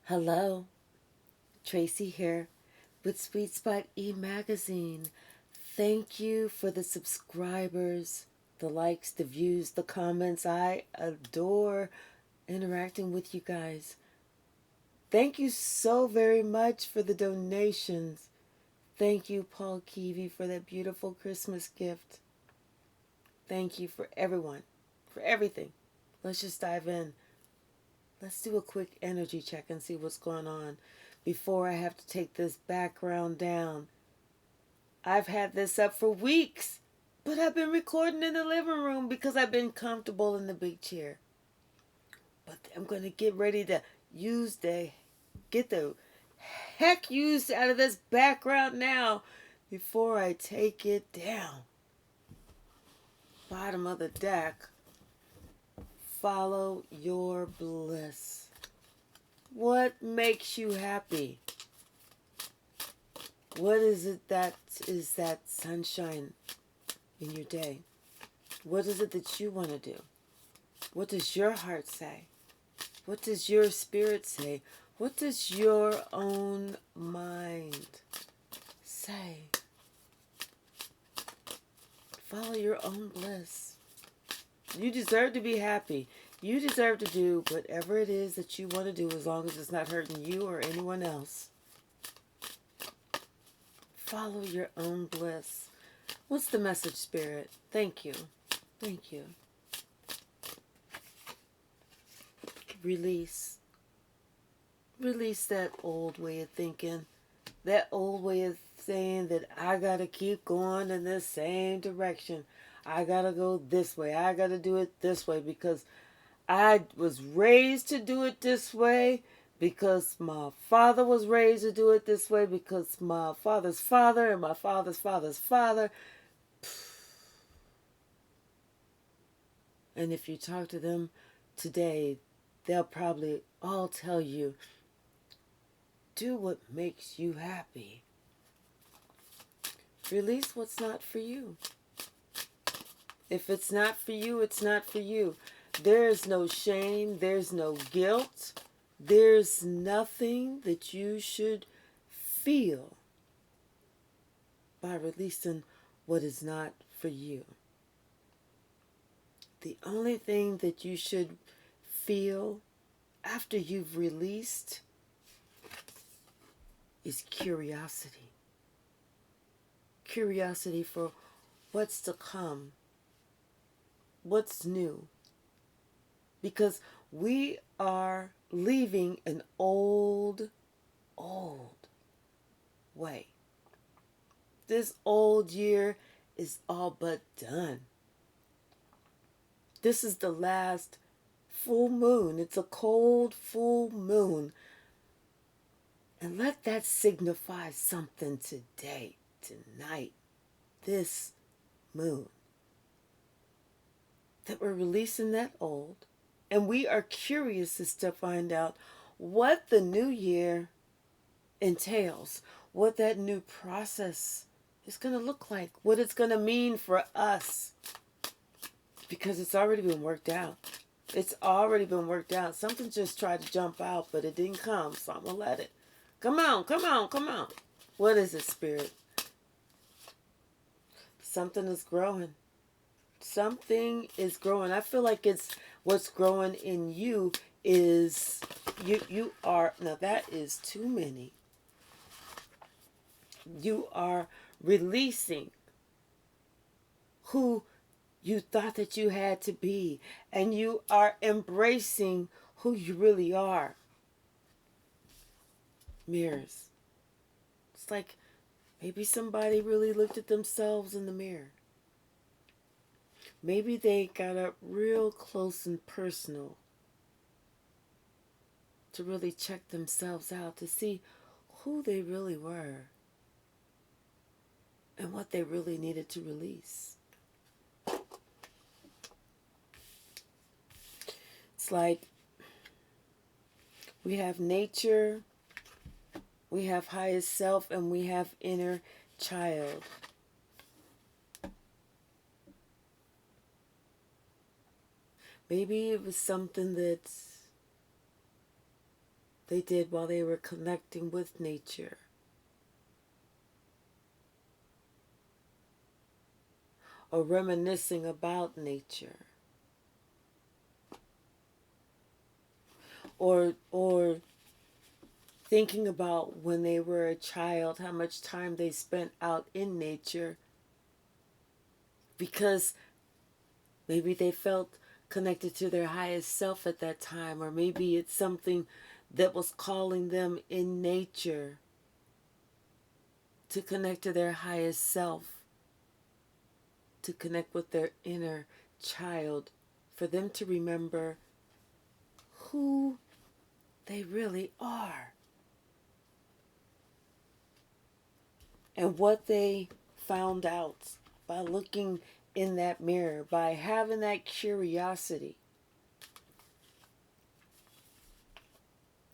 Hello, Tracy here with Sweet Spot e-magazine. Thank you for the subscribers, the likes, the views, the comments. I adore interacting with you guys. Thank you so very much for the donations. Thank you, Paul Keevy, for that beautiful Christmas gift. Thank you for everyone, for everything. Let's just dive in. Let's do a quick energy check and see what's going on before I have to take this background down. I've had this up for weeks, but I've been recording in the living room because I've been comfortable in the big chair. But I'm going to get ready to get the heck used out of this background now before I take it down. Bottom of the deck. Follow your bliss. What makes you happy? What is it that is that sunshine in your day? What is it that you want to do? What does your heart say? What does your spirit say? What does your own mind say? Follow your own bliss. You deserve to be happy. You deserve to do whatever it is that you want to do as long as it's not hurting you or anyone else. Follow your own bliss. What's the message, Spirit? Thank you. Thank you. Release. Release that old way of thinking. That old way of saying that I got to keep going in the same direction. I got to go this way. I got to do it this way because I was raised to do it this way, because my father was raised to do it this way, because my father's father and my father's father's father. And if you talk to them today, they'll probably all tell you, do what makes you happy. Release what's not for you. If it's not for you, it's not for you. There's no shame. There's no guilt. There's nothing that you should feel by releasing what is not for you. The only thing that you should feel after you've released is curiosity. Curiosity for what's to come, what's new. Because we are leaving an old way. This old year is all but done. This is the last full moon. It's a cold full moon. And let that signify something today, tonight, this moon. That we're releasing that old. And we are curious as to find out what the new year entails, what that new process is going to look like, what it's going to mean for us. Because it's already been worked out. It's already been worked out. Something just tried to jump out, but it didn't come, so I'm going to let it. Come on, come on, come on. What is it, Spirit? Something is growing. Something is growing. I feel like it's what's growing in you is you are, now that is too many. You are releasing who you thought that you had to be, and you are embracing who you really are. Mirrors. It's like maybe somebody really looked at themselves in the mirror. Maybe they got up real close and personal to really check themselves out, to see who they really were and what they really needed to release. It's like we have nature, we have highest self, and we have inner child. Maybe it was something that they did while they were connecting with nature, or reminiscing about nature, or thinking about when they were a child, how much time they spent out in nature, because maybe they felt connected to their highest self at that time, or maybe it's something that was calling them in nature to connect to their highest self, to connect with their inner child, for them to remember who they really are and what they found out by looking in that mirror, by having that curiosity.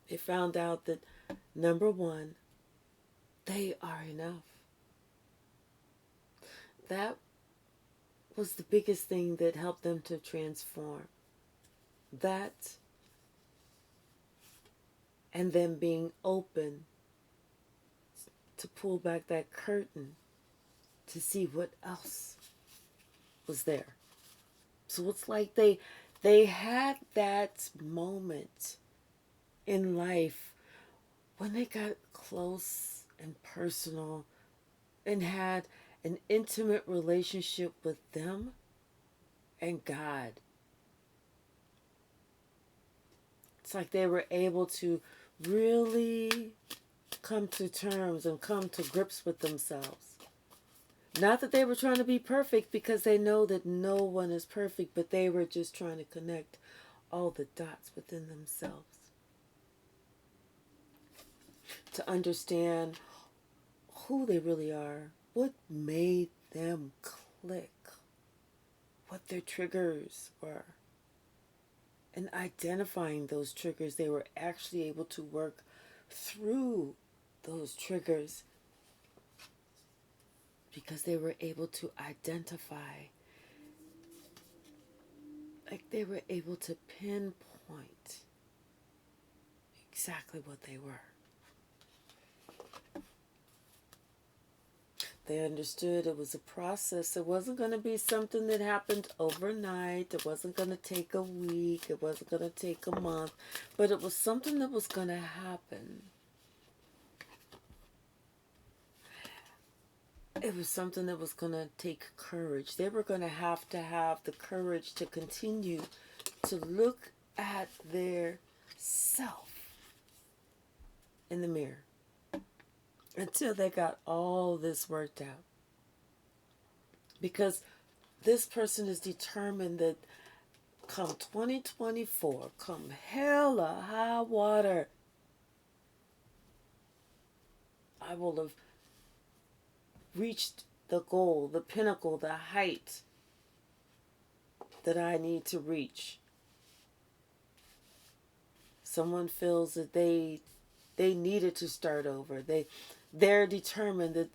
They found out that, number one, they are enough. That was the biggest thing that helped them to transform. That, and then being open to pull back that curtain to see what else was there. So it's like they had that moment in life when they got close and personal and had an intimate relationship with them and God. It's like they were able to really come to terms and come to grips with themselves. Not that they were trying to be perfect, because they know that no one is perfect, but they were just trying to connect all the dots within themselves to understand who they really are, what made them click, what their triggers were. And identifying those triggers, they were actually able to work through those triggers because they were able to identify, like they were able to pinpoint exactly what they were. They understood it was a process. It wasn't going to be something that happened overnight. It wasn't going to take a week. It wasn't going to take a month. But it was something that was going to happen. It was something that was going to take courage. They were going to have the courage to continue to look at their self in the mirror until they got all this worked out. Because this person is determined that come 2024, come hell or high water, I will have reached the goal, the pinnacle, the height that I need to reach. Someone feels that they needed to start over. They're determined that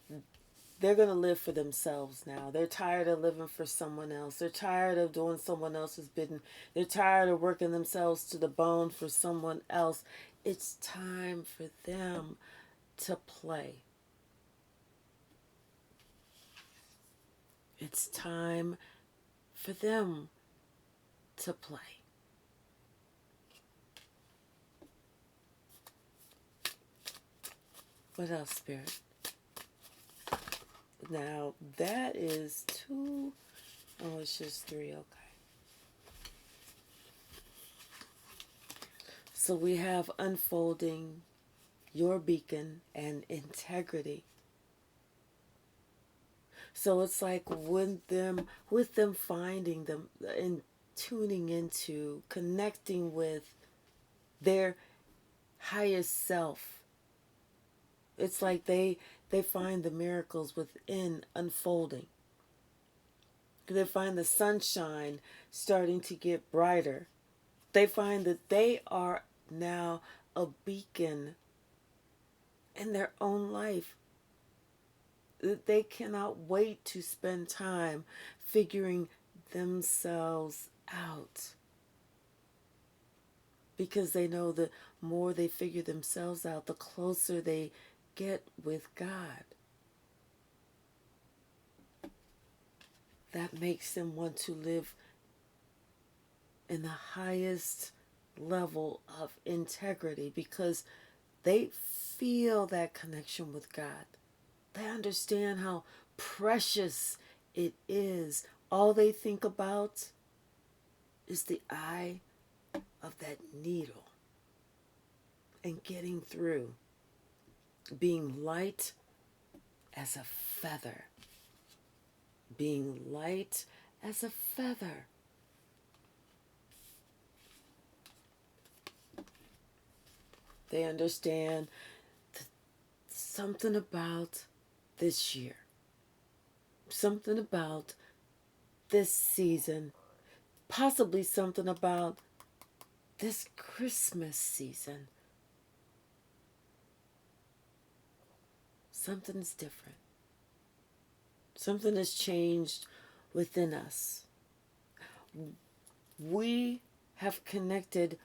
they're going to live for themselves now. They're tired of living for someone else. They're tired of doing someone else's bidding. They're tired of working themselves to the bone for someone else. It's time for them to play. It's time for them to play. What else, Spirit? Now, that is 2. Oh, it's just 3. Okay. So we have unfolding, your beacon, and integrity. So it's like with them finding them and tuning into, connecting with their highest self. It's like they find the miracles within unfolding. They find the sunshine starting to get brighter. They find that they are now a beacon in their own life. That they cannot wait to spend time figuring themselves out. because they know the more they figure themselves out, the closer they get with God. That makes them want to live in the highest level of integrity because they feel that connection with God. They understand how precious it is. All they think about is the eye of that needle and getting through, being light as a feather. Being light as a feather. They understand something about this year, something about this season, possibly something about this Christmas season. Something's different. Something has changed within us. We have connected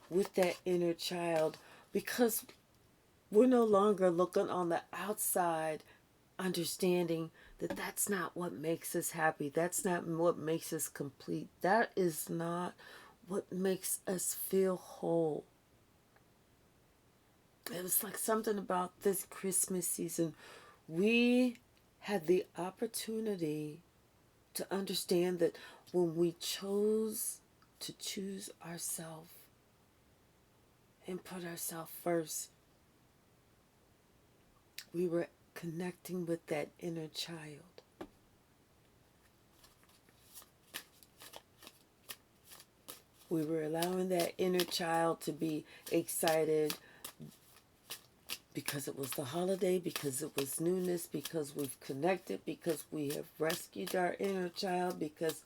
with that inner child because we're no longer looking on the outside, understanding that that's not what makes us happy. That's not what makes us complete. That is not what makes us feel whole. It was like something about this Christmas season. We had the opportunity to understand that when we chose to choose ourselves and put ourselves first, we were connecting with that inner child. We were allowing that inner child to be excited because it was the holiday, because it was newness, because we've connected, because we have rescued our inner child, because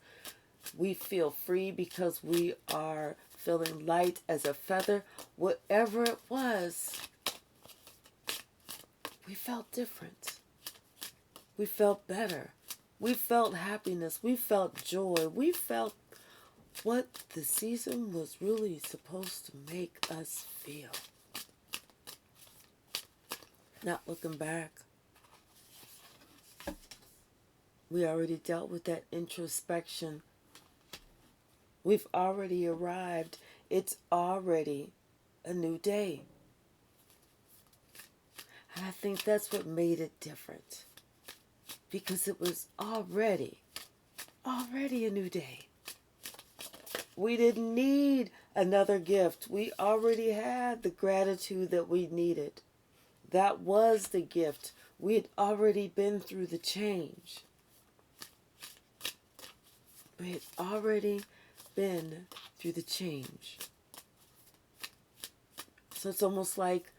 we feel free, because we are feeling light as a feather. Whatever it was, we felt different. We felt better. We felt happiness. We felt joy. We felt what the season was really supposed to make us feel. Not looking back. We already dealt with that introspection. We've already arrived. It's already a new day. And I think that's what made it different. Because it was already a new day. We didn't need another gift. We already had the gratitude that we needed. That was the gift. We had already been through the change. We had already been through the change. So it's almost like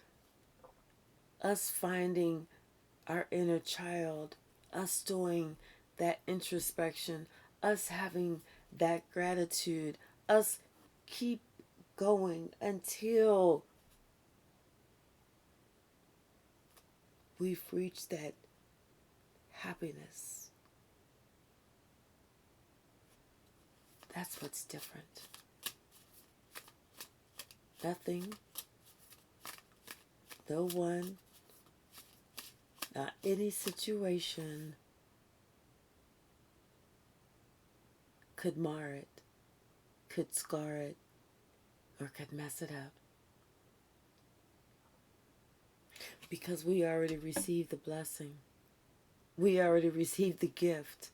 us finding our inner child, us doing that introspection, us having that gratitude, us keep going until we've reached that happiness. That's what's different. Nothing, no one, not any situation could mar it, could scar it, or could mess it up. Because we already received the blessing. We already received the gift.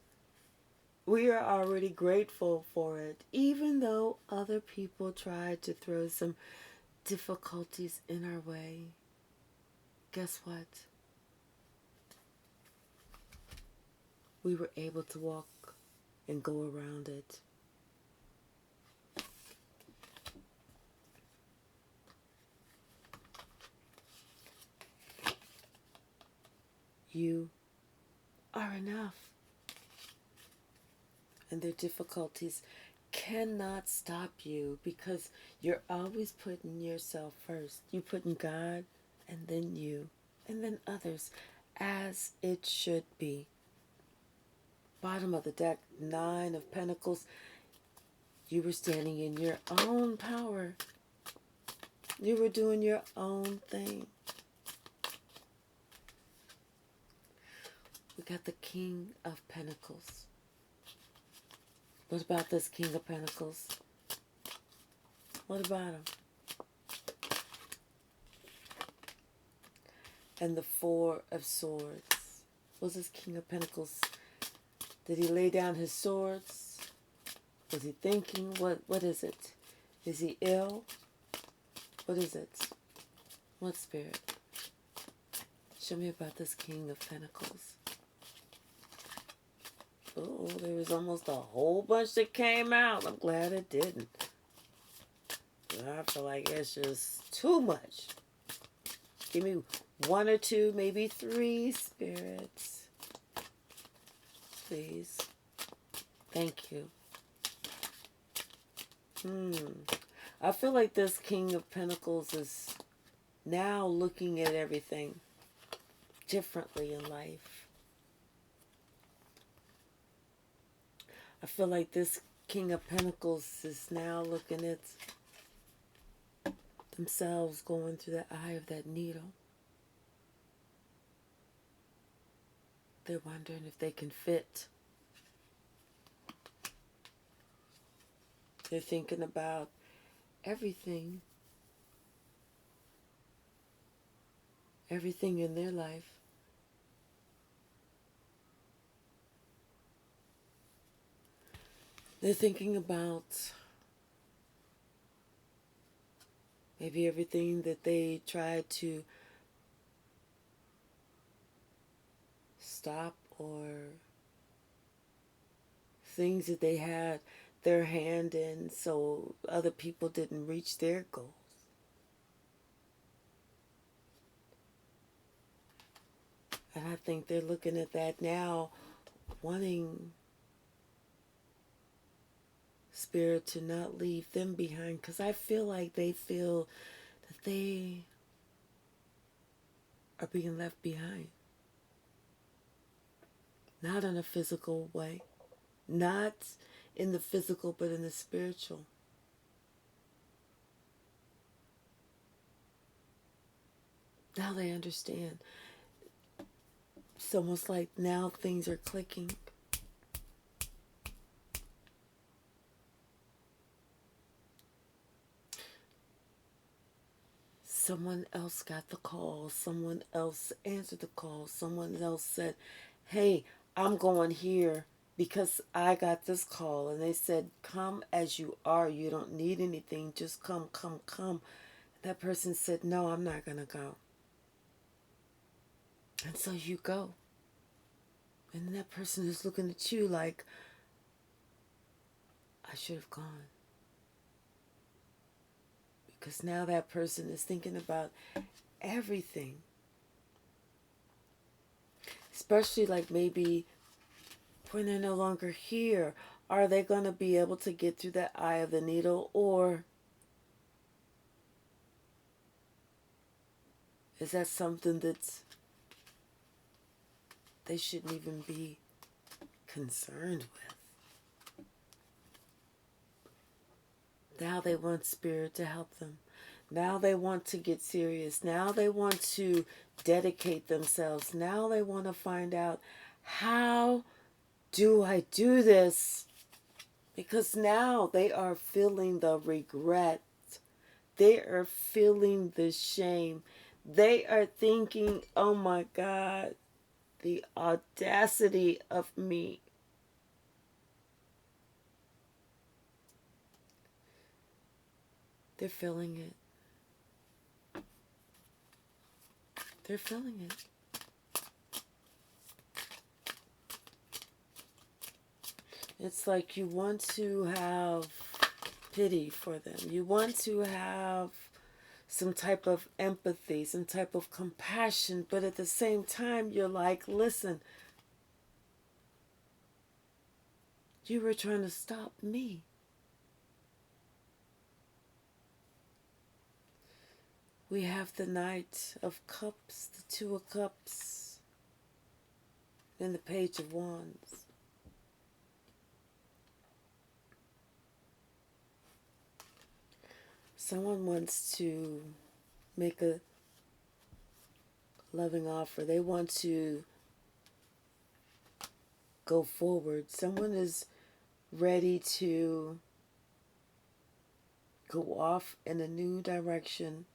We are already grateful for it, even though other people tried to throw some difficulties in our way. Guess what? We were able to walk and go around it. You are enough. And their difficulties cannot stop you because you're always putting yourself first. You putting God and then you and then others as it should be. Bottom of the deck, 9 of Pentacles. You were standing in your own power. You were doing your own thing. We got the King of Pentacles. What about this King of Pentacles? What about him? And the Four of Swords. Was this King of Pentacles? Did he lay down his swords? Was he thinking? What is it? Is he ill? What is it? What spirit? Show me about this King of Pentacles. Oh, there was almost a whole bunch that came out. I'm glad it didn't. I feel like it's just too much. Give me one or two, maybe three spirits. Please. Thank you. I feel like this King of Pentacles is now looking at everything differently in life. I feel like this King of Pentacles is now looking at themselves going through the eye of that needle. They're wondering if they can fit. They're thinking about everything. Everything in their life. They're thinking about maybe everything that they tried to stop, or things that they had their hand in so other people didn't reach their goals. And I think they're looking at that now, wanting Spirit to not leave them behind, because I feel like they feel that they are being left behind. Not in a physical way. Not in the physical, but in the spiritual. Now they understand. It's almost like now things are clicking. Someone else got the call. Someone else answered the call. Someone else said, hey, I'm going here because I got this call. And they said, come as you are. You don't need anything. Just come, come, come. That person said, no, I'm not going to go. And so you go. And that person is looking at you like, I should have gone. Because now that person is thinking about everything. Especially like maybe when they're no longer here, are they going to be able to get through that eye of the needle, or is that something that's they shouldn't even be concerned with? Now they want Spirit to help them. Now they want to get serious. Now they want to dedicate themselves. Now they want to find out, how do I do this? Because now they are feeling the regret. They are feeling the shame. They are thinking, oh my God, the audacity of me. They're feeling it. They're feeling it. It's like you want to have pity for them. You want to have some type of empathy, some type of compassion, but at the same time, you're like, listen, you were trying to stop me. We have the Knight of Cups, the Two of Cups, and the Page of Wands. Someone wants to make a loving offer. They want to go forward. Someone is ready to go off in a new direction.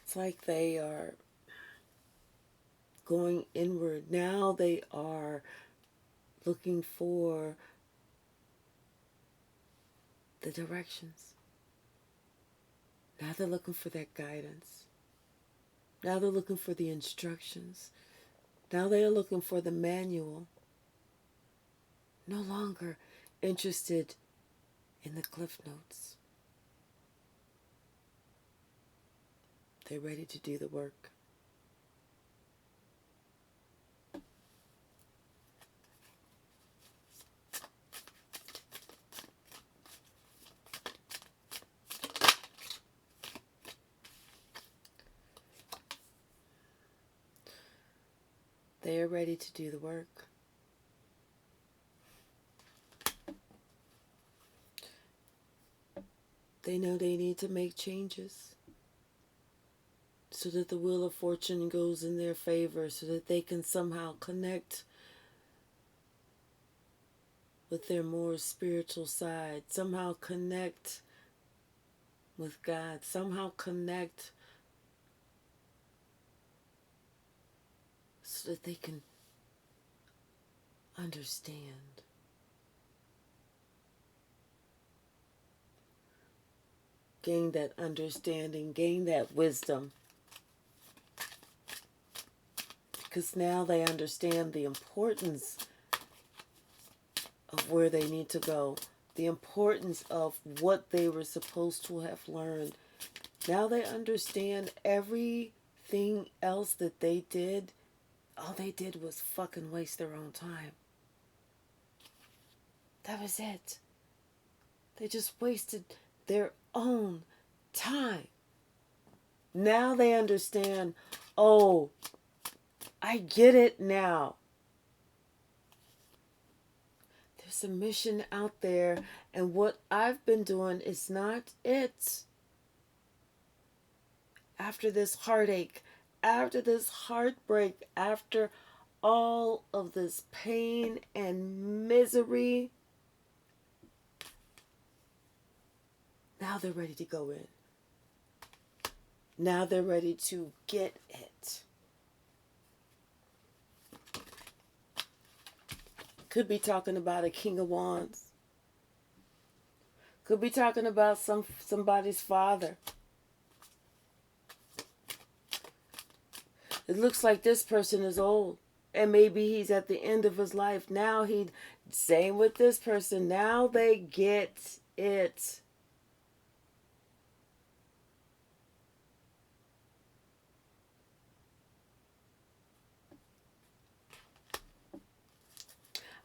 It's like they are going inward. Now they are looking for the directions. Now they're looking for that guidance. Now they're looking for the instructions. Now they are looking for the manual. No longer interested in the cliff notes. They're ready to do the work. They are ready to do the work. They know they need to make changes so that the wheel of fortune goes in their favor, so that they can somehow connect with their more spiritual side, somehow connect with God, somehow connect so that they can understand. Gain that understanding, gain that wisdom. Because now they understand the importance of where they need to go, the importance of what they were supposed to have learned. Now they understand everything else that they did. All they did was fucking waste their own time. That was it. They just wasted their own time. Now they understand, oh, I get it now. There's a mission out there, and what I've been doing is not it. After this heartache, after this heartbreak, after all of this pain and misery, now they're ready to go in. Now they're ready to get it. Could be talking about a King of Wands. Could be talking about somebody's father. It looks like this person is old. And maybe he's at the end of his life. Now same with this person. Now they get it.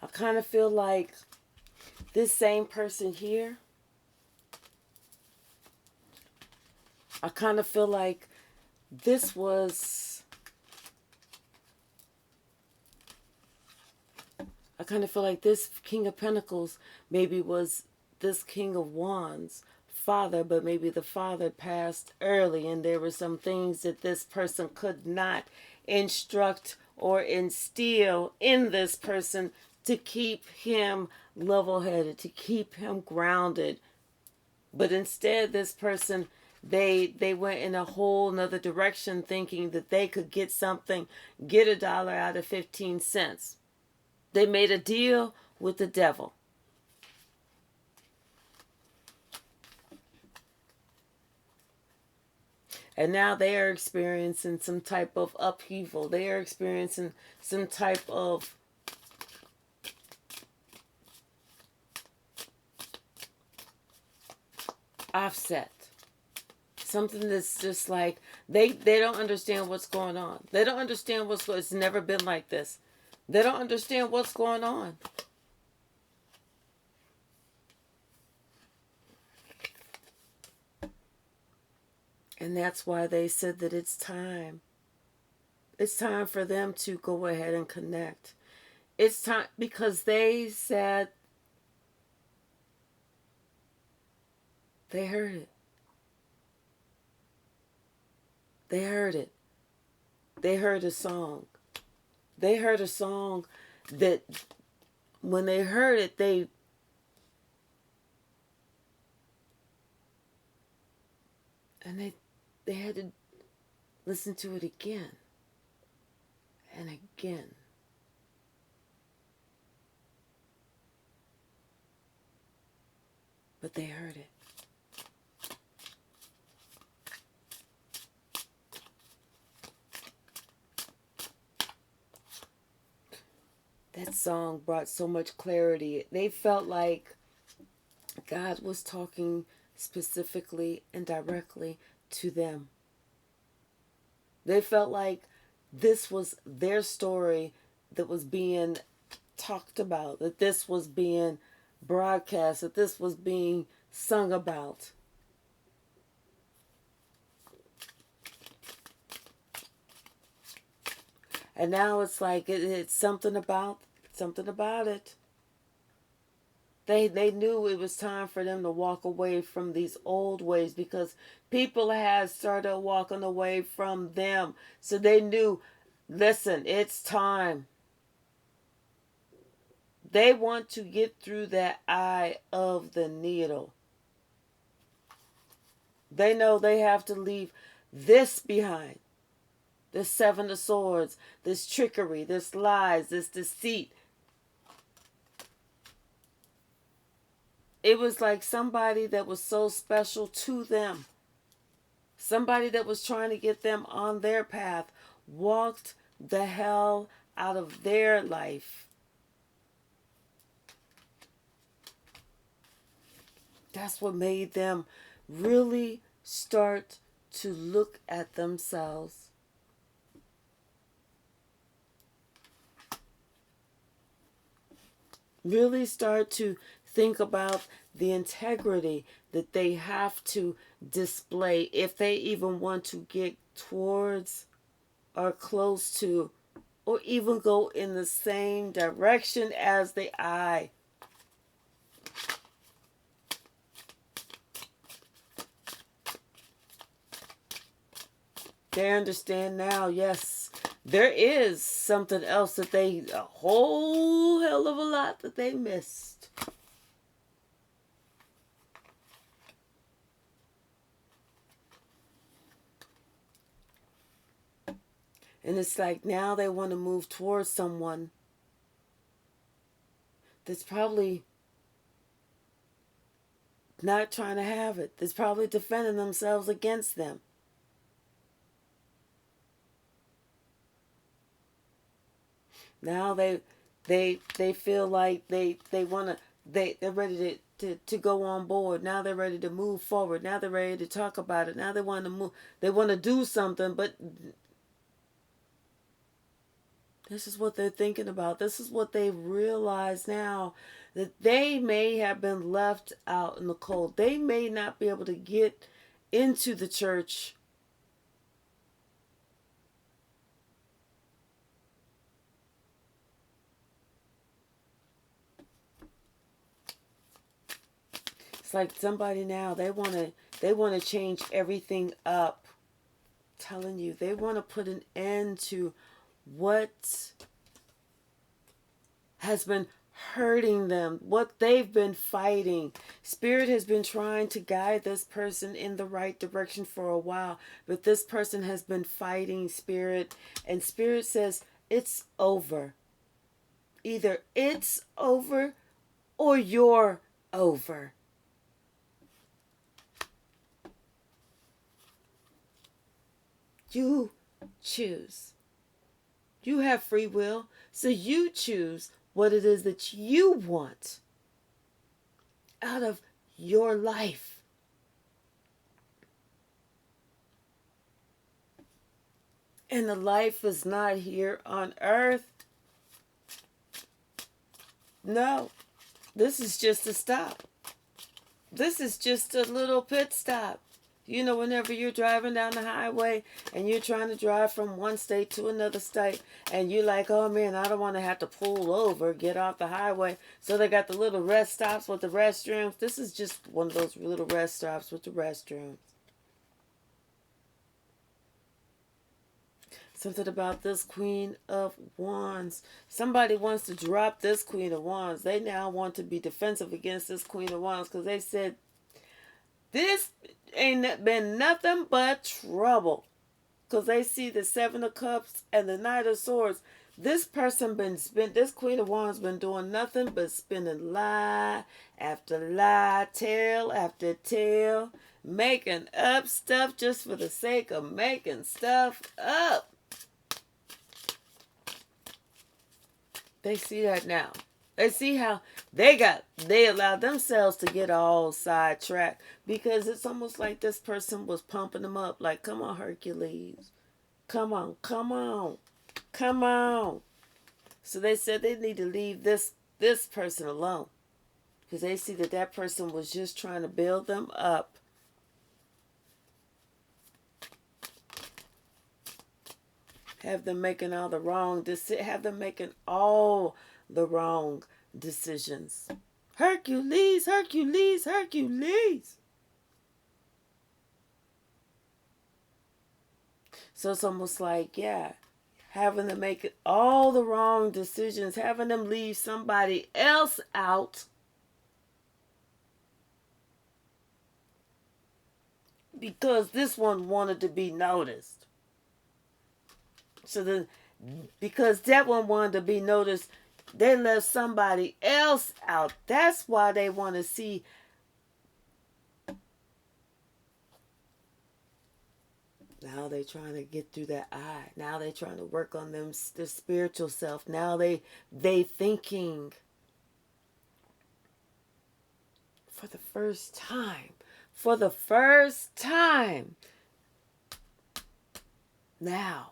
I kind of feel like this same person here, I kind of feel like this was, I kind of feel like this King of Pentacles maybe was this King of Wands father, but maybe the father passed early and there were some things that this person could not instruct or instill in this person to keep him level-headed, to keep him grounded. But instead, this person, they went in a whole nother direction, thinking that they could get something, get $1 out of 15 cents. They made a deal with the devil. And now they are experiencing some type of upheaval. They are experiencing some type of offset. Something that's just like, they don't understand what's going on. They don't understand it's never been like this. They don't understand what's going on. And that's why they said that it's time. It's time for them to go ahead and connect. It's time, because they said they heard it. They heard it. They heard a song. They heard a song that when they heard it, they had to listen to it again and again. But they heard it. That song brought so much clarity. They felt like God was talking specifically and directly to them. They felt like this was their story that was being talked about, that this was being broadcast, that this was being sung about. And now it's like it's something about it. They knew it was time for them to walk away from these old ways, because people had started walking away from them. So they knew, listen, it's time. They want to get through that eye of the needle. They know they have to leave this behind. This Seven of Swords, this trickery, this lies, this deceit. It was like somebody that was so special to them, somebody that was trying to get them on their path, walked the hell out of their life. That's what made them really start to look at themselves. Really start to think about the integrity that they have to display if they even want to get towards or close to or even go in the same direction as the eye. They understand now, yes, there is something else that a whole hell of a lot that they missed. And it's like now they want to move towards someone that's probably not trying to have it, that's probably defending themselves against them. Now they feel like they're ready to go on board. Now they're ready to move forward. Now they're ready to talk about it. Now they want to move. They want to do something, but this is what they're thinking about. This is what they realize now, that they may have been left out in the cold. They may not be able to get into the church. It's like somebody now, they want to change everything up. I'm telling you, they want to put an end to what has been hurting them, what they've been fighting. Spirit has been trying to guide this person in the right direction for a while, but this person has been fighting Spirit, and Spirit says it's over. Either it's over or you're over. You choose. You have free will, so you choose what it is that you want out of your life. And the life is not here on earth. No, this is just a stop. This is just a little pit stop. You know, whenever you're driving down the highway and you're trying to drive from one state to another state, and you're like, oh man, I don't want to have to pull over, get off the highway. So they got the little rest stops with the restrooms. This is just one of those little rest stops with the restrooms. Something about this Queen of Wands. Somebody wants to drop this Queen of Wands. They now want to be defensive against this Queen of Wands because they said, this ain't been nothing but trouble. Because they see the Seven of Cups and the Knight of Swords. This person this Queen of Wands been doing nothing but spinning lie after lie, tale after tale, making up stuff just for the sake of making stuff up. They see that now. They see how they allowed themselves to get all sidetracked because it's almost like this person was pumping them up. Like, come on, Hercules. Come on, come on, come on. So they said they need to leave this person alone because they see that person was just trying to build them up. Have them making all the wrong decisions. Hercules, Hercules, Hercules. So it's almost like, yeah, having them make all the wrong decisions, having them leave somebody else out because this one wanted to be noticed. So then, because that one wanted to be noticed, they left somebody else out. That's why they want to see. Now they're trying to get through that eye. Now they're trying to work on their spiritual self. Now they thinking for the first time. For the first time. Now.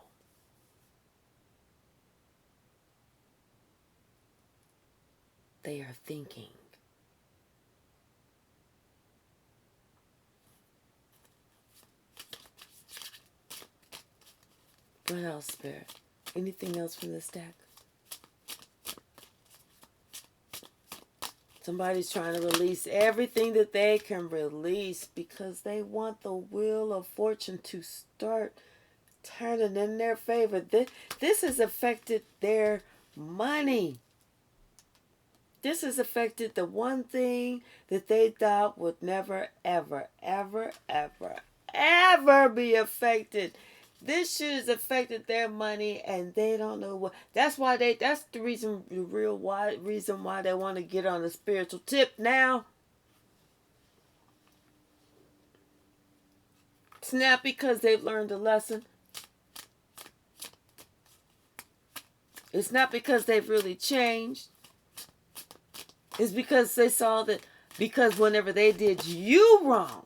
They are thinking. What else, Spirit? Anything else from this deck? Somebody's trying to release everything that they can release because they want the wheel of fortune to start turning in their favor. This has affected their money. This has affected the one thing that they thought would never, ever, ever, ever, ever be affected. This shit has affected their money and they don't know what. That's the reason why they want to get on a spiritual tip now. It's not because they've learned a lesson. It's not because they've really changed. It's because they saw that, because whenever they did you wrong,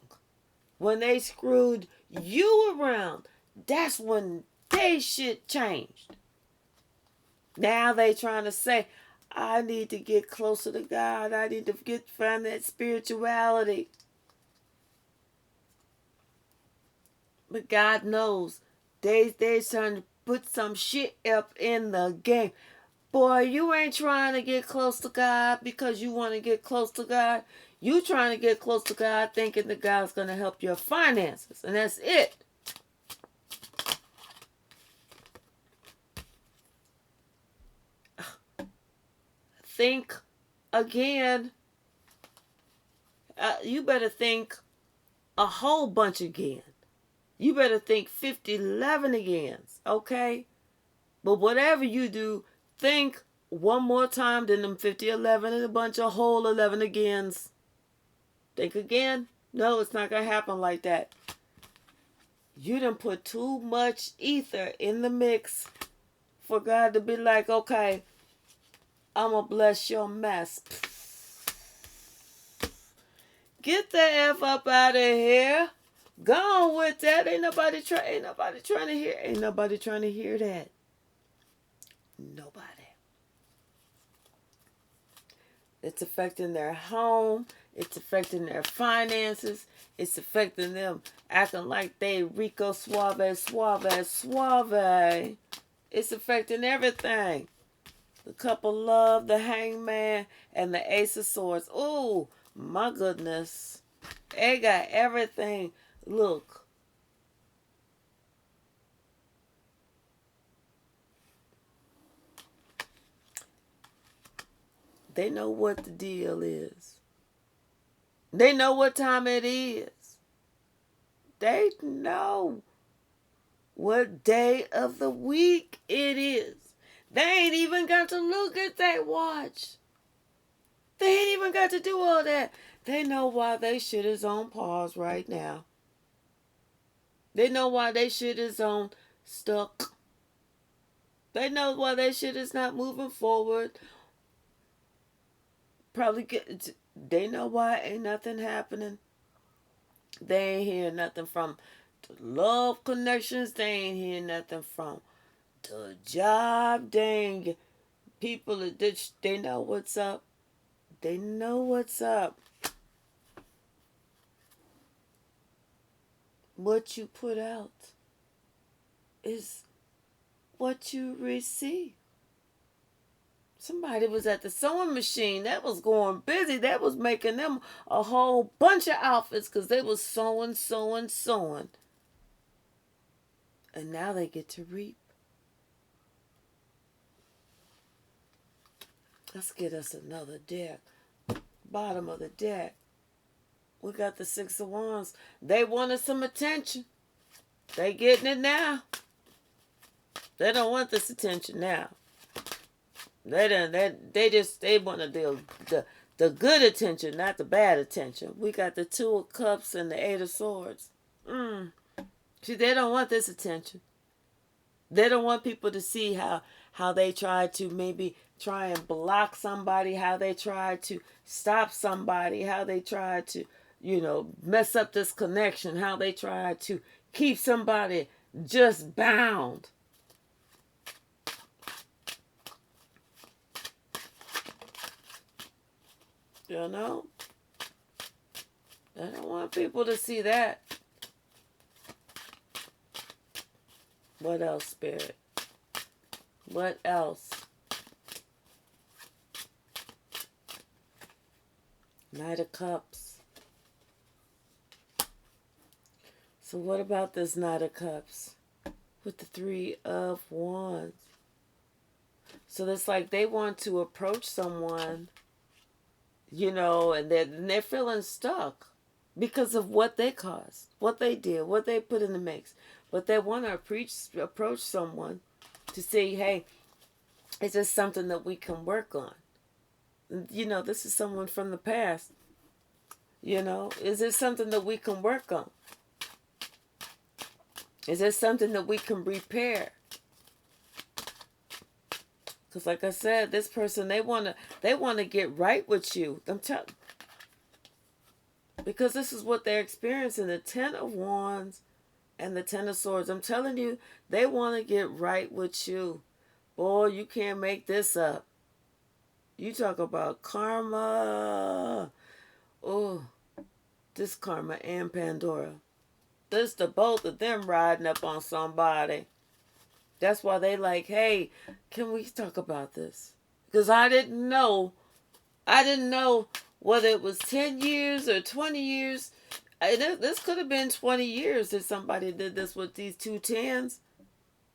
when they screwed you around, that's when they shit changed. Now they trying to say, I need to get closer to God. I need to find that spirituality. But God knows they trying to put some shit up in the game. Boy, you ain't trying to get close to God because you want to get close to God. You trying to get close to God thinking that God's going to help your finances. And that's it. Think again. You better think a whole bunch again. You better think 50, 11 again. Okay? But whatever you do, think one more time than them 50, 11 and a bunch of whole 11 agains. Think again. No, it's not going to happen like that. You done put too much ether in the mix for God to be like, okay, I'm going to bless your mess. Get the F up out of here. Go on with that. Ain't nobody trying to hear that. Nobody. It's affecting their home. It's affecting their finances. It's affecting them acting like they Rico Suave, Suave, Suave. It's affecting everything. The Cup of Love, the Hangman, and the Ace of Swords. Ooh, my goodness. They got everything. Look. They know what the deal is. They know what time it is. They know what day of the week it is. They ain't even got to look at that watch. They ain't even got to do all that. They know why they shit is on pause right now. They know why they shit is on stuck. They know why they shit is not moving forward. They know why ain't nothing happening. They ain't hear nothing from the love connections. They ain't hear nothing from the job. Dang, people, they know what's up. They know what's up. What you put out is what you receive. Somebody was at the sewing machine. That was going busy. That was making them a whole bunch of outfits because they was sewing. And now they get to reap. Let's get us another deck. Bottom of the deck. We got the Six of Wands. They wanted some attention. They getting it now. They don't want this attention now. They want the good attention, not the bad attention. We got the Two of Cups and the Eight of Swords. See, they don't want this attention. They don't want people to see how they try to maybe try and block somebody, how they try to stop somebody, how they try to, mess up this connection, how they try to keep somebody just bound. You know? I don't want people to see that. What else, Spirit? What else? Knight of Cups. So what about this Knight of Cups? With the Three of Wands. So it's like they want to approach someone, and they're feeling stuck because of what they caused, what they did, what they put in the mix. But they want to approach someone to say, hey, is this something that we can work on? This is someone from the past. Is this something that we can work on? Is this something that we can repair? Because like I said, this person, they want to get right with you. Because this is what they're experiencing. The Ten of Wands and the Ten of Swords. I'm telling you, they want to get right with you. Boy, you can't make this up. You talk about karma. Oh, this Karma and Pandora. This the both of them riding up on somebody. That's why they like, hey, can we talk about this? Because I didn't know whether it was 10 years or 20 years. This could have been 20 years if somebody did this with these two tens.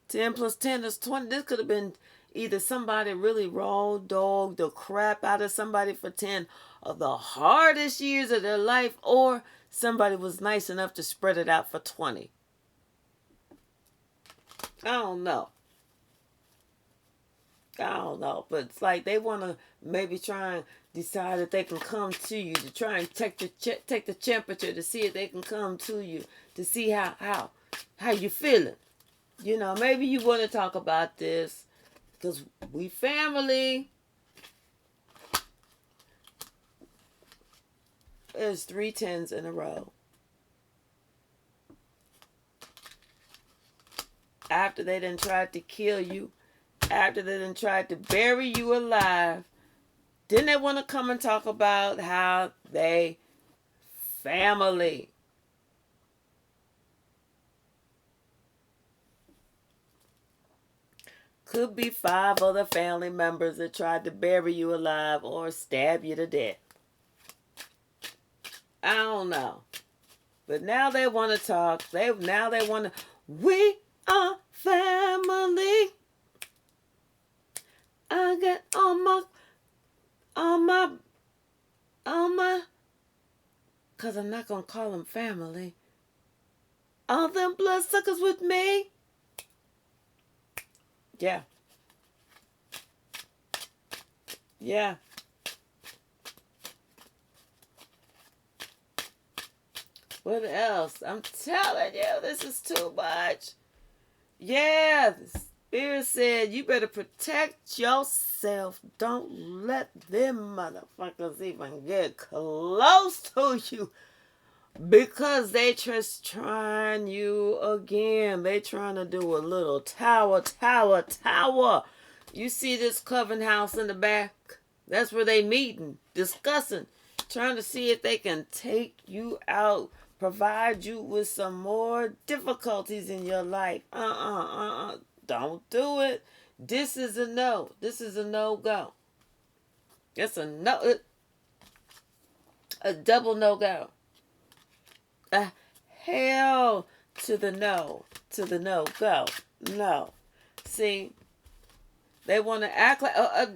10 plus 10 is 20. This could have been either somebody really raw dogged the crap out of somebody for 10 of the hardest years of their life, or somebody was nice enough to spread it out for 20. I don't know. But it's like they want to maybe try and decide that they can come to you to try and take the temperature to see if they can come to you to see how you feeling. Maybe you want to talk about this because we family. There's 3 tens in a row. After they done tried to kill you, after they done tried to bury you alive, Then they want to come and talk about how they family. Could be 5 other family members that tried to bury you alive or stab you to death. I don't know. But now they want to talk. Now they want to. We are family. I got all my, because I'm not going to call them family. All them bloodsuckers with me. Yeah. Yeah. What else? I'm telling you, this is too much. Yeah, the Spirit said you better protect yourself. Don't let them motherfuckers even get close to you. Because they just trying you again. They trying to do a little tower. You see this coven house in the back? That's where they meeting, discussing, trying to see if they can take you out, provide you with some more difficulties in your life. Don't do it. This is a no. This is a no-go. It's a no. A double no-go. Hell to the no. To the no-go. No. See, they want to act like...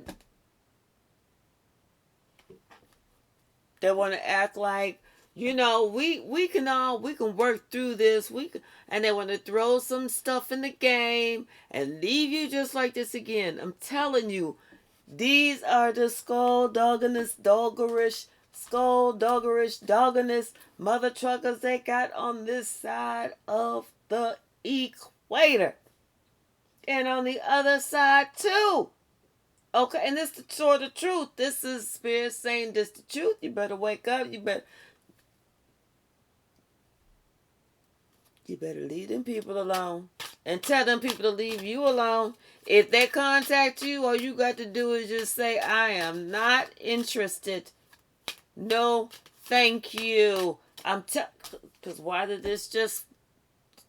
they want to act like, you know, we can work through this. And they want to throw some stuff in the game and leave you just like this again. I'm telling you, these are the doggonish mother truckers they got on this side of the equator. And on the other side too. Okay, and this is the sort of truth. This is Spirit saying this the truth. You better wake up. You better leave them people alone. And tell them people to leave you alone. If they contact you, all you got to do is just say, I am not interested. No, thank you. Because why did this just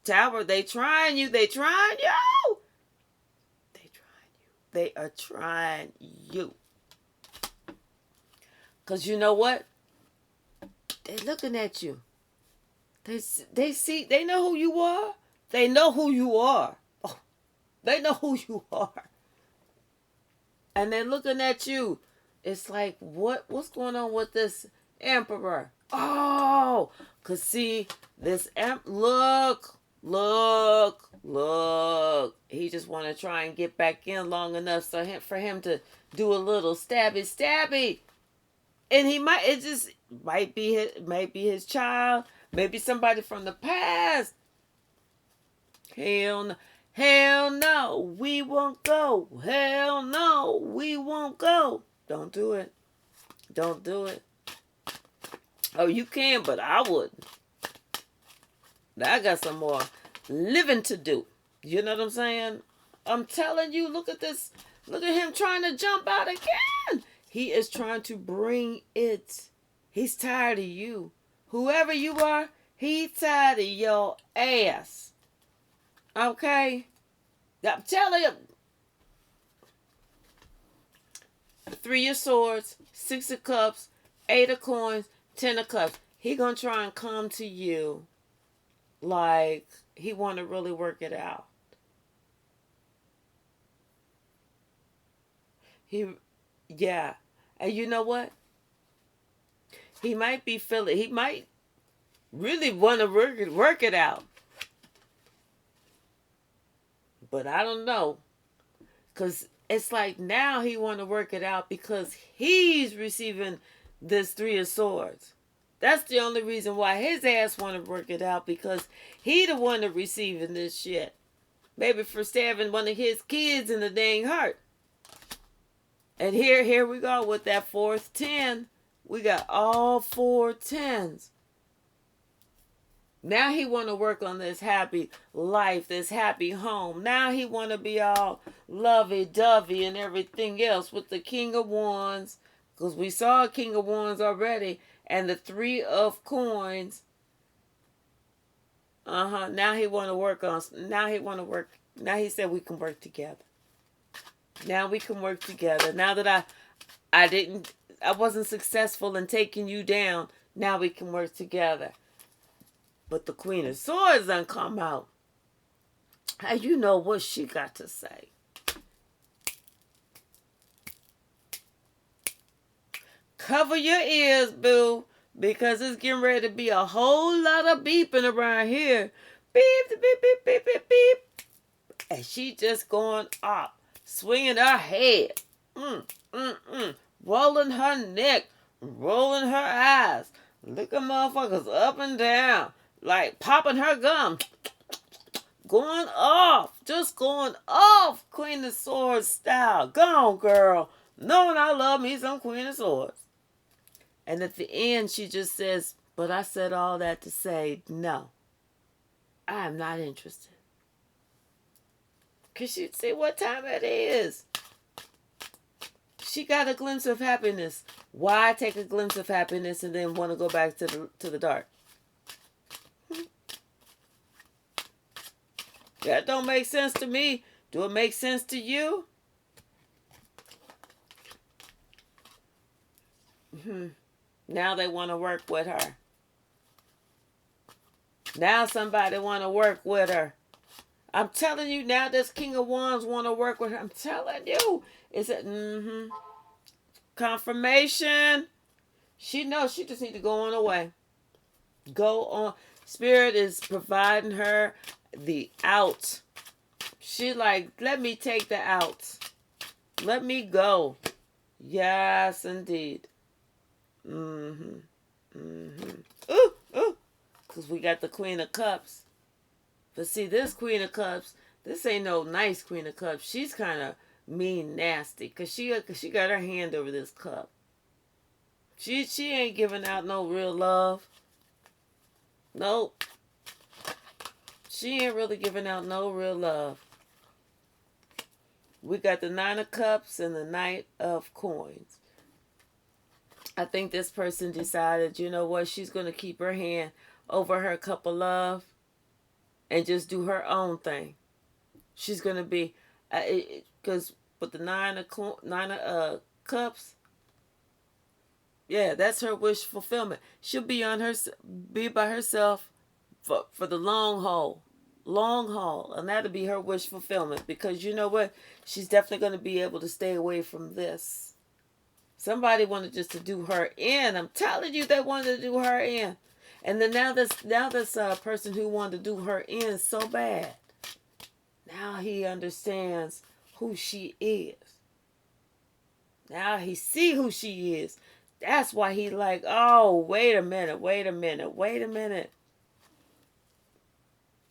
tower? They trying you. They trying you. They are trying you. Because you know what? They're looking at you. They see, they know who you are. They know who you are. Oh, they know who you are. And they're looking at you. It's like, what's going on with this emperor? Oh, because see, this look. He just want to try and get back in long enough for him to do a little stabby. And it might be his child, maybe somebody from the past. Hell no, we won't go. Hell no, we won't go. Don't do it. Don't do it. Oh, you can, but I wouldn't. I got some more living to do. You know what I'm saying? I'm telling you, look at this. Look at him trying to jump out again. He is trying to bring it. He's tired of you. Whoever you are, he's tired of your ass. Okay? I'm telling you. 3 of Swords, 6 of Cups, 8 of Coins, 10 of Cups. He gonna try and come to you like he want to really work it out. Yeah. And you know what? He might really want to work it out. But I don't know. Because it's like now he want to work it out because he's receiving this 3 of Swords. That's the only reason why his ass want to work it out, because he the one that receiving this shit. Maybe for stabbing one of his kids in the dang heart. And here we go with that 4th 10. We got all 4 10s. Now he want to work on this happy life, this happy home. Now he want to be all lovey-dovey and everything else with the King of Wands, Because we saw King of Wands already. And the Three of Coins. Now he want to work on. Now he want to work. Now he said we can work together. Now we can work together. Now that I wasn't successful in taking you down. Now we can work together. But the Queen of Swords done come out. And you know what she got to say. Cover your ears, boo. Because it's getting ready to be a whole lot of beeping around here. Beep, beep, beep, beep, beep, beep. And she just going up. Swinging her head. Rolling her neck. Rolling her eyes. Looking motherfuckers up and down. Like popping her gum. Going off. Just going off. Queen of Swords style. Go on, girl. Knowing I love me some Queen of Swords. And at the end, she just says, but I said all that to say, no, I am not interested. Because you see what time it is. She got a glimpse of happiness. Why take a glimpse of happiness and then want to go back to the dark? That don't make sense to me. Do it make sense to you? Now they want to work with her. Now somebody want to work with her. I'm telling you, now this King of Wands want to work with her. I'm telling you. Is it, confirmation? She knows she just need to go on away. Go on. Spirit is providing her the out. She like, let me take the out. Let me go. Yes, indeed. Ooh. Because we got the Queen of Cups. But see, this Queen of Cups, this ain't no nice Queen of Cups. She's kind of mean, nasty. Because she got her hand over this cup. She ain't giving out no real love. Nope. She ain't really giving out no real love. We got the Nine of Cups and the Knight of Coins. I think this person decided, you know what, she's going to keep her hand over her cup of love and just do her own thing. She's going to be, because with the Nine of Cups, yeah, that's her wish fulfillment. She'll be by herself for the long haul. Long haul. And that'll be her wish fulfillment. Because you know what? She's definitely going to be able to stay away from this. Somebody wanted just to do her in. I'm telling you, they wanted to do her in. And then now this person who wanted to do her in so bad. Now he understands who she is. Now he see who she is. That's why he like, oh, wait a minute.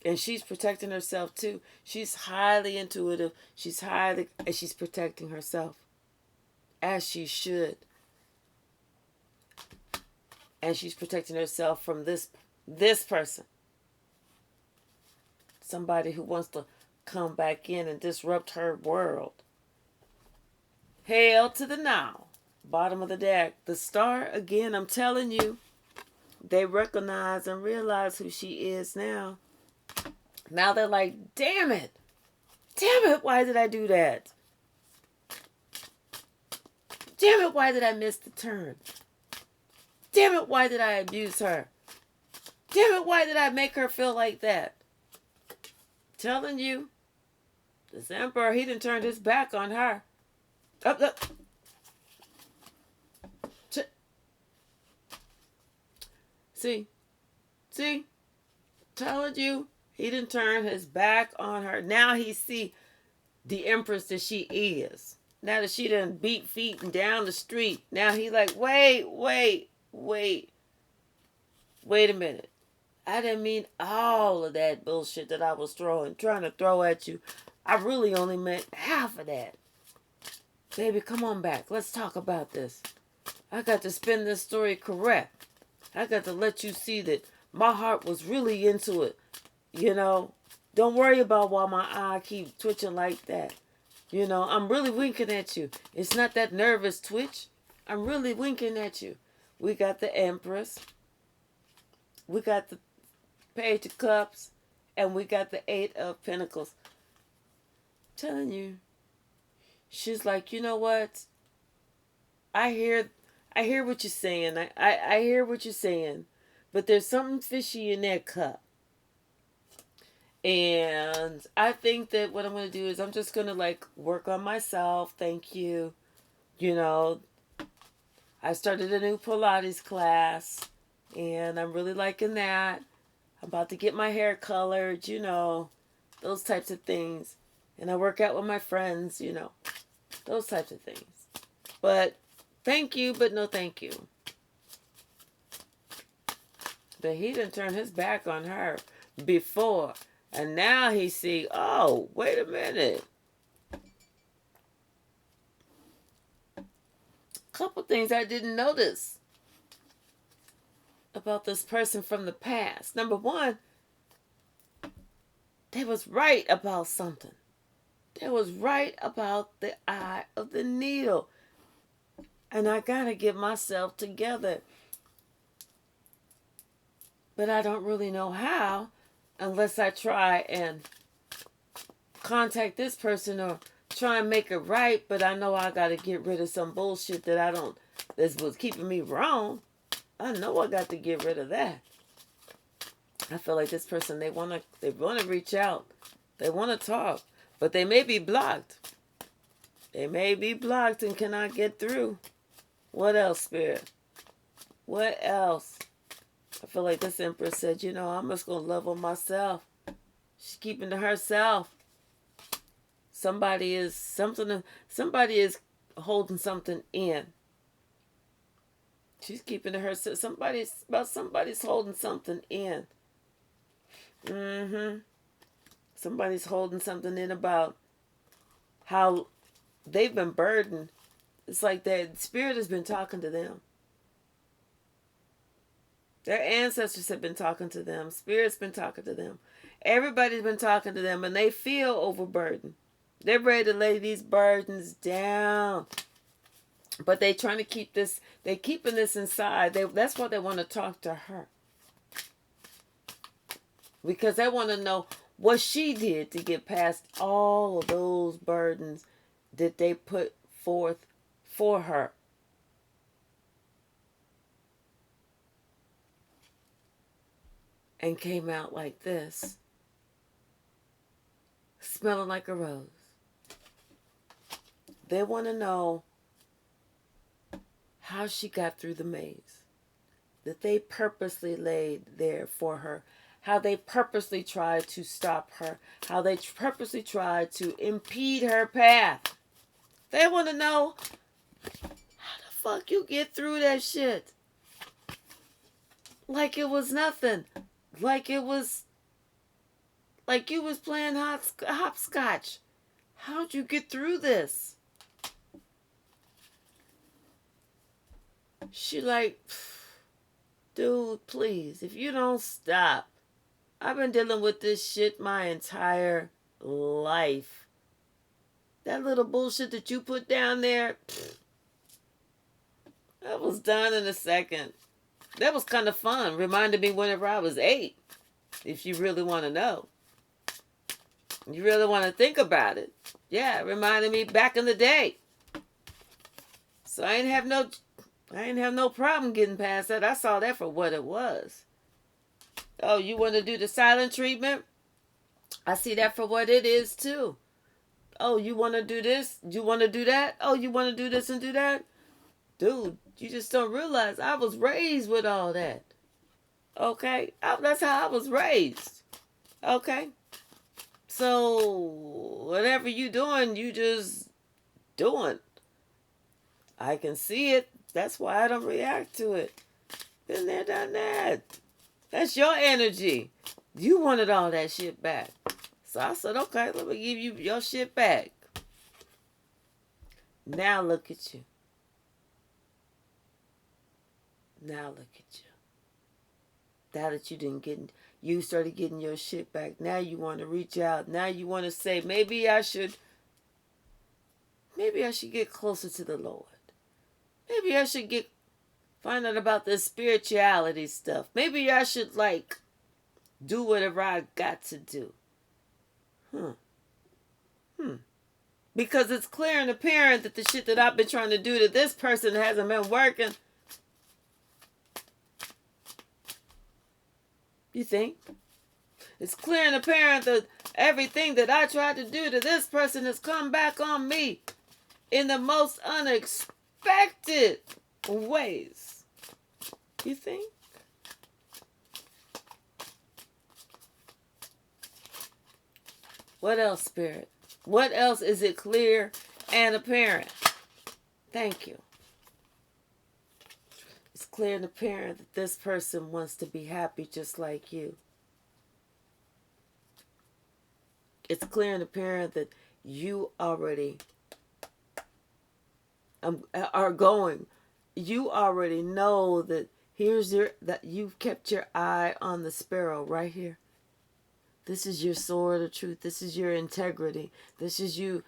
And she's protecting herself too. She's highly intuitive. And she's protecting herself. As she should. And she's protecting herself from this person. Somebody who wants to come back in and disrupt her world. Hail to the now. Bottom of the deck. The Star, again, I'm telling you. They recognize and realize who she is now. Now they're like, damn it. Damn it, why did I do that? Damn it, why did I miss the turn? Damn it, why did I abuse her? Damn it, why did I make her feel like that? Telling you, this Emperor, he done turned his back on her. Up. See? Telling you, he done turned his back on her. Now he see the Empress that she is. Now that she done beat feet and down the street. Now he like, wait a minute. I didn't mean all of that bullshit that I was trying to throw at you. I really only meant half of that. Baby, come on back. Let's talk about this. I got to spin this story correct. I got to let you see that my heart was really into it. You know, don't worry about why my eye keep twitching like that. You know, I'm really winking at you. It's not that nervous twitch. I'm really winking at you. We got the Empress. We got the Page of Cups. And we got the Eight of Pentacles. I'm telling you. She's like, you know what? I hear what you're saying. I hear what you're saying. But there's something fishy in that cup. And I think that what I'm going to do is I'm just going to like work on myself. Thank you. You know, I started a new Pilates class and I'm really liking that. I'm about to get my hair colored, you know, those types of things. And I work out with my friends, you know, those types of things. But thank you, but no thank you. But he didn't turn his back on her before. And now he see, oh, wait a minute. Couple things I didn't notice about this person from the past. Number one, they was right about something. They was right about the eye of the needle. And I gotta get myself together. But I don't really know how unless I try and contact this person or try and make it right. But I know I gotta get rid of some bullshit that that was keeping me wrong. I know I got to get rid of that. I feel like this person, they wanna reach out. They wanna talk. But they may be blocked. They may be blocked and cannot get through. What else, Spirit? What else? I feel like this Empress said, you know, I'm just going to love on myself. She's keeping to herself. Somebody is holding something in. She's keeping to herself. Somebody's holding something in. Somebody's holding something in about how they've been burdened. It's like that Spirit has been talking to them. Their ancestors have been talking to them. Spirit's been talking to them. Everybody's been talking to them, and they feel overburdened. They're ready to lay these burdens down. But they trying to keep this, they're keeping this inside. That's why they want to talk to her. Because they want to know what she did to get past all of those burdens that they put forth for her. And came out like this. Smelling like a rose. They want to know how she got through the maze. That they purposely laid there for her. How they purposely tried to stop her. How they purposely tried to impede her path. They want to know how the fuck you get through that shit. Like it was nothing. Like you was playing hopscotch. How'd you get through this? She like, dude, please, if you don't stop. I've been dealing with this shit my entire life. That little bullshit that you put down there, that was done in a second. That was kind of fun. Reminded me whenever I was 8. If you really want to know. You really want to think about it. Yeah, it reminded me back in the day. So I ain't have no problem getting past that. I saw that for what it was. Oh, you want to do the silent treatment? I see that for what it is too. Oh, you want to do this? You want to do that? Oh, you want to do this and do that? Dude, you just don't realize I was raised with all that. Okay? That's how I was raised. Okay? So, whatever you doing, you just doing. I can see it. That's why I don't react to it. Been there, done that. That's your energy. You wanted all that shit back. So I said, okay, let me give you your shit back. Now look at you. Now look at you. Now that you started getting your shit back. Now you want to reach out. Now you want to say, maybe I should get closer to the Lord. Maybe I should find out about this spirituality stuff. Maybe I should like do whatever I got to do. Because it's clear and apparent that the shit that I've been trying to do to this person hasn't been working. You think? It's clear and apparent that everything that I tried to do to this person has come back on me in the most unexpected ways. You think? What else, Spirit? What else is it clear and apparent? Thank you. It's clear and apparent that this person wants to be happy just like you. It's clear and apparent that you already are going. You already know that that you've kept your eye on the sparrow right here. This is your sword of truth. This is your integrity. This is you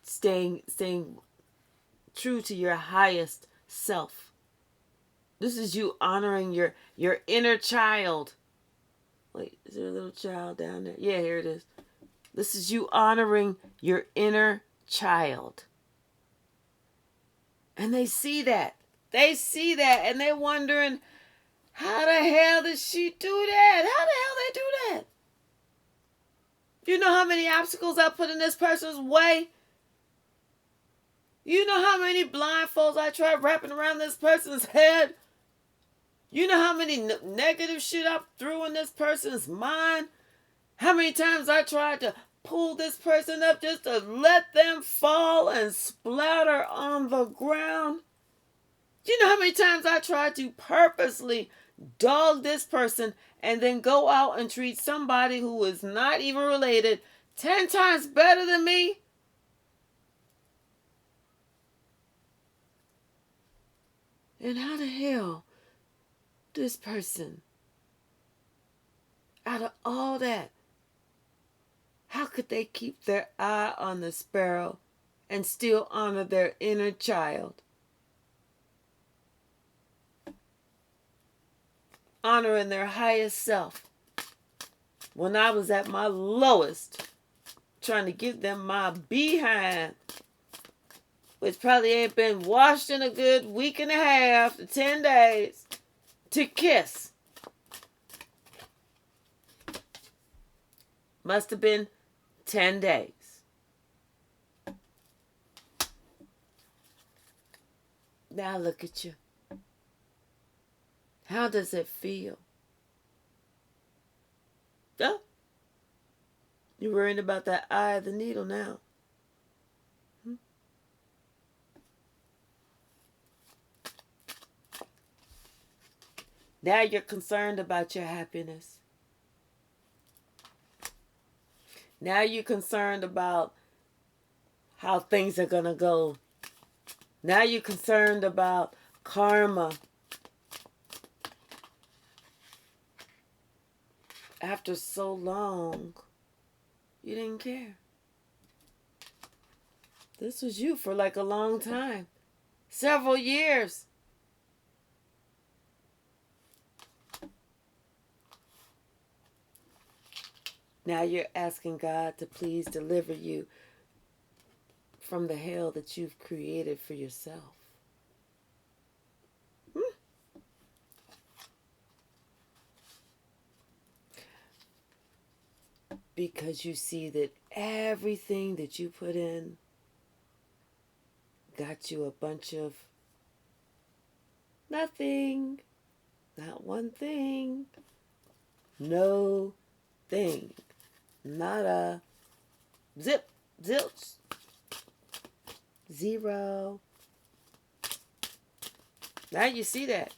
staying true to your highest self. This is you honoring your inner child. Wait, is there a little child down there? Yeah, here it is. This is you honoring your inner child. And they see that. They see that and they're wondering, how the hell did she do that? How the hell they do that? You know how many obstacles I put in this person's way? You know how many blindfolds I tried wrapping around this person's head? You know how many negative shit I threw in this person's mind? How many times I tried to pull this person up just to let them fall and splatter on the ground? You know how many times I tried to purposely dog this person and then go out and treat somebody who is not even related 10 times better than me? And how the hell this person, out of all that, how could they keep their eye on the sparrow and still honor their inner child? Honoring their highest self. When I was at my lowest, trying to give them my behind, which probably ain't been washed in a good week and a half to 10 days, to kiss. Must have been 10 days. Now look at you. How does it feel? Oh, you're worrying about that eye of the needle now. Now you're concerned about your happiness. Now you're concerned about how things are going to go. Now you're concerned about karma. After so long, you didn't care. This was you for like a long time. Several years. Now you're asking God to please deliver you from the hell that you've created for yourself. Because you see that everything that you put in got you a bunch of nothing, not one thing, no thing, nada, zip, zilch, zero. Now you see that.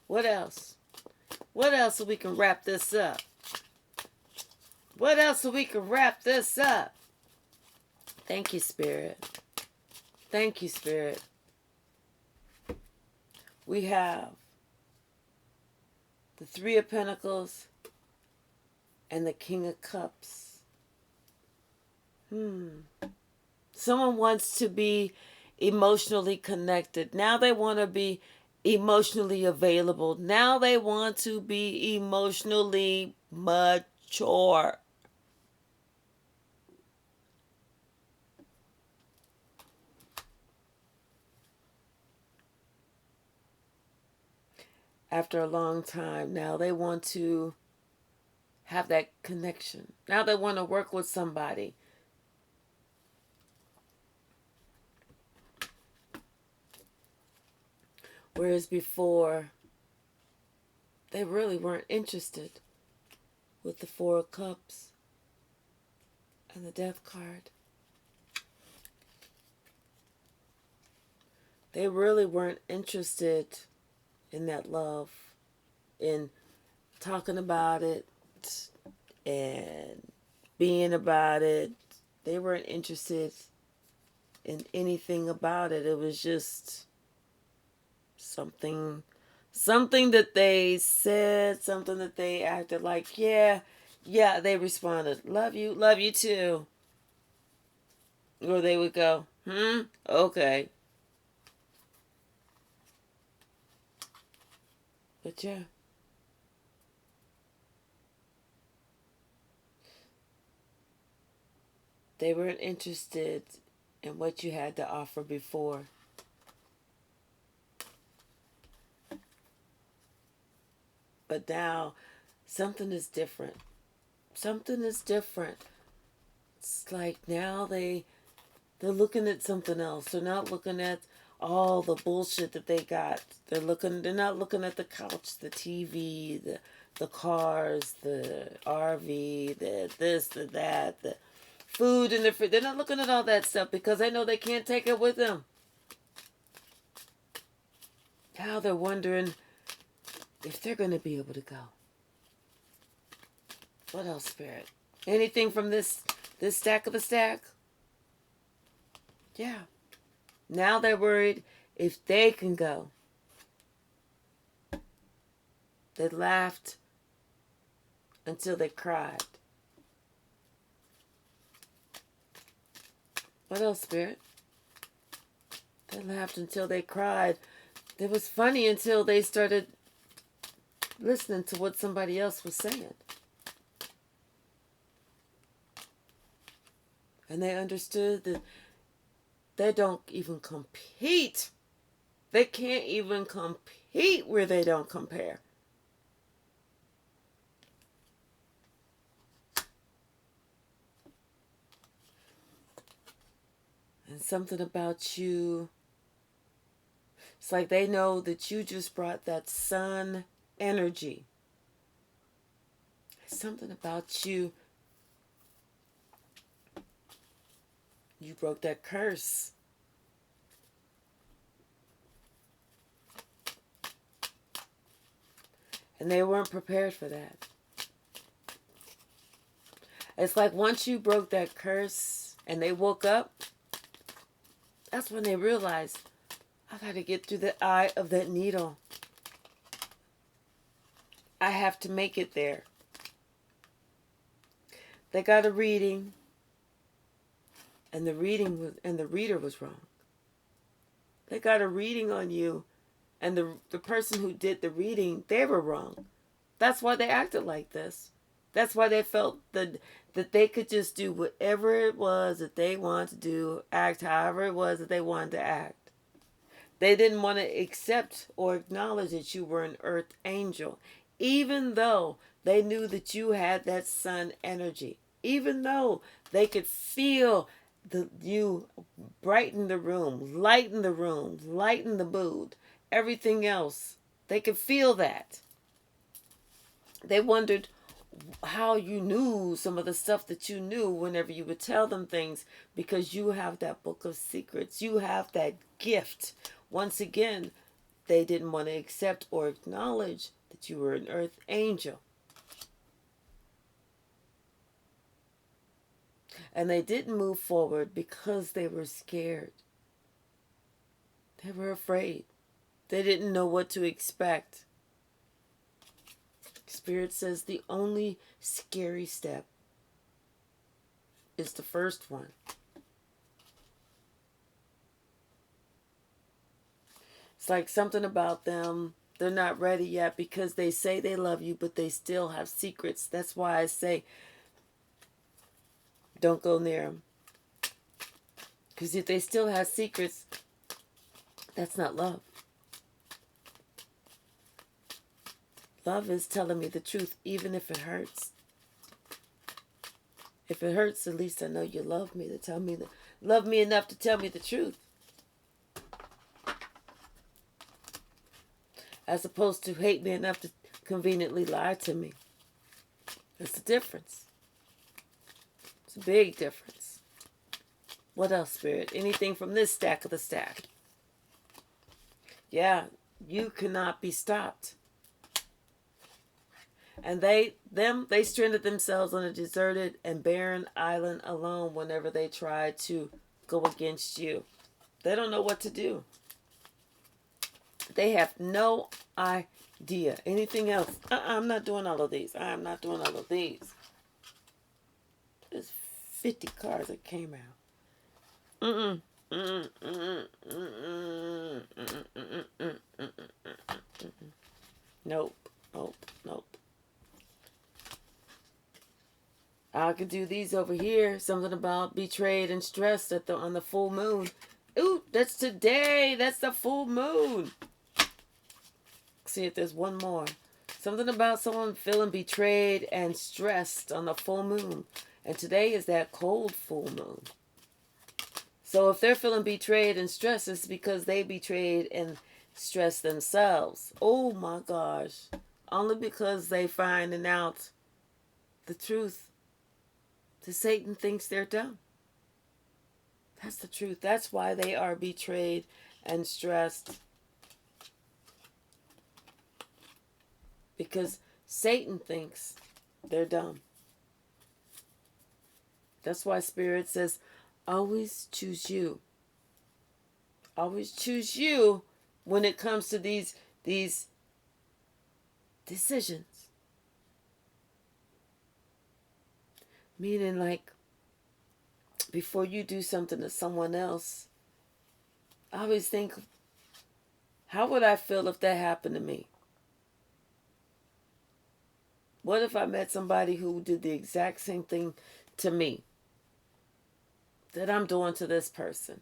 What else? What else so we can wrap this up? What else so we can wrap this up? Thank you, Spirit. Thank you, Spirit. We have the Three of Pentacles and the King of Cups. Someone wants to be emotionally connected. Now they want to be emotionally available. Now they want to be emotionally mature. After a long time, now they want to have that connection. Now they want to work with somebody. Whereas before, they really weren't interested with the Four of Cups and the Death card. They really weren't interested in that love, in talking about it and being about it. They weren't interested in anything about it. It was just something that they said, something that they acted like, yeah, they responded, love you too. Or they would go, okay. But yeah. They weren't interested in what you had to offer before. But now, something is different. Something is different. It's like now they're looking at something else. They're not looking at all the bullshit that they got. They're not looking at the couch, the TV, the cars, the RV, the this, the that, the food in the fridge. They're not looking at all that stuff because they know they can't take it with them. Now they're wondering if they're going to be able to go. What else, Spirit? Anything from this stack of the stack? Yeah. Now they're worried if they can go. They laughed until they cried. What else, Spirit? They laughed until they cried. It was funny until they started listening to what somebody else was saying. And they understood that they don't even compete. They can't even compete where they don't compare. And something about you, it's like they know that you just brought that sun energy. Something about you. You broke that curse. And they weren't prepared for that. It's like once you broke that curse and they woke up, that's when they realized, I got to get through the eye of that needle. I have to make it there. They got a reading, and the reader was wrong. They got a reading on you, and the person who did the reading, they were wrong. That's why they acted like this. That's why they felt that they could just do whatever it was that they wanted to do, act however it was that they wanted to act. They didn't want to accept or acknowledge that you were an earth angel, even though they knew that you had that sun energy, even though they could feel you brighten the room, lighten the mood, everything else. They could feel that. They wondered how you knew some of the stuff that you knew whenever you would tell them things, because you have that book of secrets. You have that gift. Once again, they didn't want to accept or acknowledge that you were an earth angel. And they didn't move forward because they were scared. They were afraid. They didn't know what to expect. Spirit says the only scary step is the first one. It's like something about them, they're not ready yet because they say they love you, but they still have secrets. That's why I say, don't go near them. Because if they still have secrets, that's not love. Love is telling me the truth, even if it hurts. If it hurts, at least I know you love me, love me enough to tell me the truth. As opposed to hate me enough to conveniently lie to me. That's the difference. It's a big difference. What else, Spirit? Anything from this stack of the stack? Yeah, you cannot be stopped. And they stranded themselves on a deserted and barren island alone whenever they tried to go against you. They don't know what to do. They have no idea. Anything else? I'm not doing all of these. I'm not doing all of these. There's 50 cards that came out. Nope. Nope. Nope. I could do these over here. Something about betrayed and stressed on the full moon. Ooh, that's today. That's the full moon. See if there's one more. Something about someone feeling betrayed and stressed on the full moon. And today is that cold full moon. So if they're feeling betrayed and stressed, it's because they betrayed and stressed themselves. Oh my gosh. Only because they finding out the truth. The Satan thinks they're dumb. That's the truth. That's why they are betrayed and stressed. Because Satan thinks they're dumb. That's why Spirit says, always choose you. Always choose you when it comes to these decisions. Meaning, like, before you do something to someone else, I always think, how would I feel if that happened to me? What if I met somebody who did the exact same thing to me that I'm doing to this person?